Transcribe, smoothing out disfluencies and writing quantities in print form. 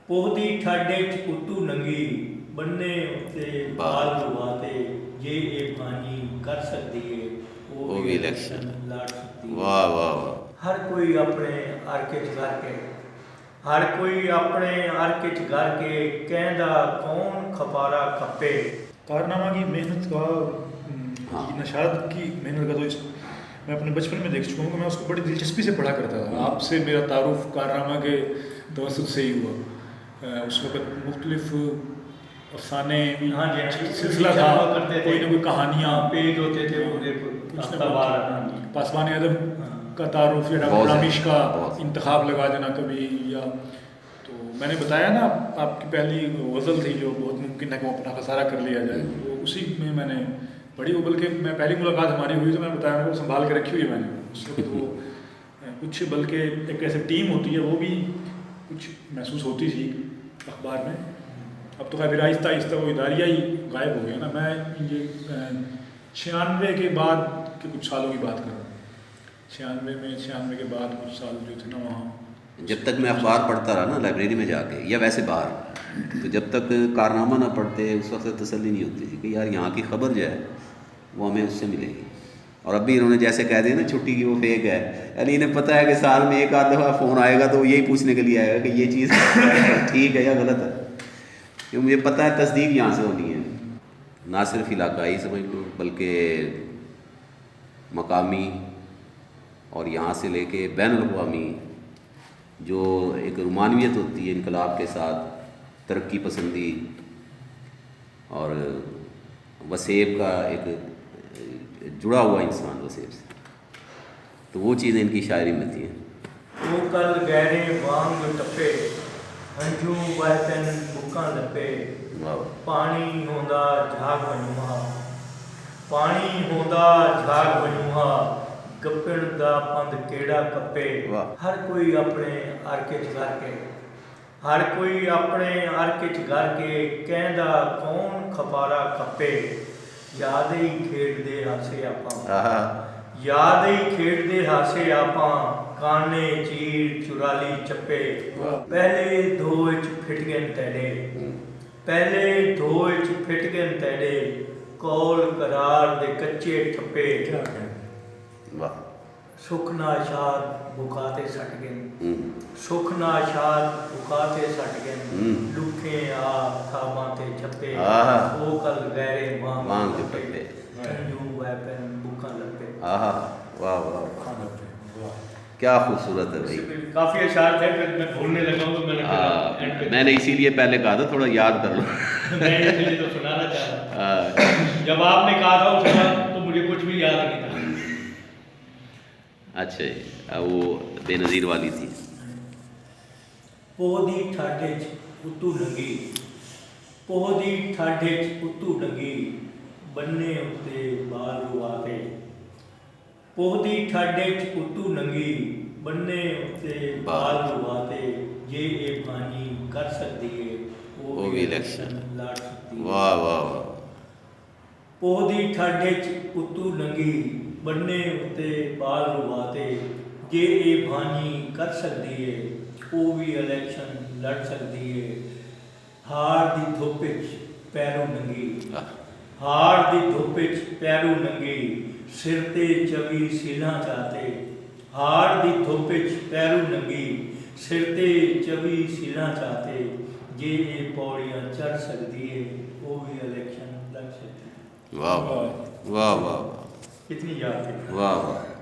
ਪੋਹਦੀ ਠਾਡੇ ਚ ਪੁੱਤੂ ਨੰਗੀ ਬੰਨੇ ਉੱਤੇ ਬਾਲ ਰਵਾਤੇ ਜੇ ਇਹ ਬਾਨੀ ਕਰ ਸਕਦੀ ਏ ਉਹ ਵੀ ਇਲੈਕਸ਼ਨ ਲੜ ਸਕਦੀ ਏ। ਵਾਹ ਵਾਹ ਵਾਹ। ਹਰ ਕੋਈ ਆਪਣੇ ਅਰਕੇ ਚ ਘਰ ਕੇ ਹਰ ਕੋਈ ਆਪਣੇ अरके च घर के कहदा कौन खपारा खपे। कारनामा की मेहनत का नशाद की मेहनत का तो मैं अपने बचपन में देख चुका हूँ कि मैं उसको बड़ी दिलचस्पी से पढ़ा करता था। आपसे मेरा तारुफ कारनामा के तवसत से ही हुआ। उस वक़्त मुख्तलिफ अफसाने सिलसिला था, कोई ना कोई कहानियाँ पेज होते थे पासवान अदब का तारुफ या डॉक्टर रामिश का इंतखाब लगा देना कभी, या तो मैंने बताया ना आपकी पहली गज़ल थी जो बहुत मुमकिन है कि वो अपना खसारा कर लिया जाए, तो उसी में मैंने पढ़ी वो। बल्कि मैं पहली मुलाकात हमारी हुई तो मैंने बताया मेरे को संभाल के रखी हुई है मैंने उस वक्त वो कुछ, बल्कि एक ऐसी टीम होती है वो भी कुछ महसूस होती थी अखबार में। अब तो खैर आहिस्ता आहिस्ता वो इदारिया ही गायब हो गया ना। मैं ये 96 के बाद के कुछ सालों की बात कर रहा हूँ। 96 के बाद कुछ साल जो थे ना वहाँ, जब तक मैं अखबार पढ़ता रहा ना लाइब्रेरी में जाके या वैसे बाहर, तो जब तक कारनामा ना पढ़ते उस वक्त तसल्ली नहीं होती थी कि यार यहाँ की खबर जो है वो हमें उससे मिलेगी। और अभी इन्होंने जैसे कह दिया ना छुट्टी की वो फेक है, यानी इन्हें पता है कि साल में एक आध दफ़ा फ़ोन आएगा तो यही पूछने के लिए आएगा कि ये चीज़ ठीक है या गलत है, क्योंकि मुझे पता है तस्दीक यहाँ से होनी है। ना सिर्फ इलाकाई समझ लो बल्कि मकामी और यहाँ से लेके बैनुल-अक़वामी जो एक रुमानियत होती है इनकलाब के साथ, तरक्की पसंदी और वसेब का एक जुड़ा हुआ इंसान वसेब से, तो वो चीज़ें इनकी शायरी में थी। वो कल गहरे वांग टप्पे हंझू बहतन बुक्कां लपे पानी होंदा झाग वनुहा पानी होंदा झाग वनुहा गप्पण दा पंध केड़ा कप्पे। हर कोई अपने अरके च घर के हर कोई अपने अरके च घर के कहदा कौन खपारा खपे। याद ही खेडदे हासे आपां याद ही खेडदे हासे आपां काने चीर चुराली चप्पे। पहले दो च फिट गए तेड़े पहले दो च फिट गए तेड़े कौल करार दे कच्चे ठप्पे। सुख नाशाद बुकाते सट गए सुख नाशाद बुकाते सट गए लुखे आ थाबाते छप्पे वो कल गहरे वांग टप्पे हंझू वैपन बुका लपे। वाह वाह क्या खूबसूरत है भाई। काफी अशार थे, मैं भूलने लगा हूँ तो मैंने इसीलिए पहले कहा था थोड़ा याद कर लो। मैं इसलिए तो सुनाना चाह रहा जब आपने कहा था उस वक्त तो मुझे कुछ भी याद नहीं था। अच्छा वो बेनज़ीर वाली थी। पोहदी ठाडे च उतू नंगी पोहदी ठाडे च उतू नंगी बन्ने उत्ते बाल रुआते पोहदी ठाडे च उतू नंगी बन्ने उत्ते बाल रुआते जे ए बानी कर सकदी है वो भी इलेक्शन लड़ सकती है। वाह वाह वाह। पोहदी ठाडे च उतू नंगी बन्ने उत्ते बाल रुआते जे ए बानी कर सकदी है वो भी इलेक्शन लड़ सकती है। हार दी धुप च पैरों नंगी हार दी धुप च पैरों नंगी सिर ते चवी सीना चाहते हार दी धुप च पैरों नंगी सिर ते चवी सीना चाहते जे ये पौड़ियाँ चढ़ सकती है वो भी इलेक्शन लड़ सकती है। वाह वाह वाह वाह। कितनी याद है। वाह वाह।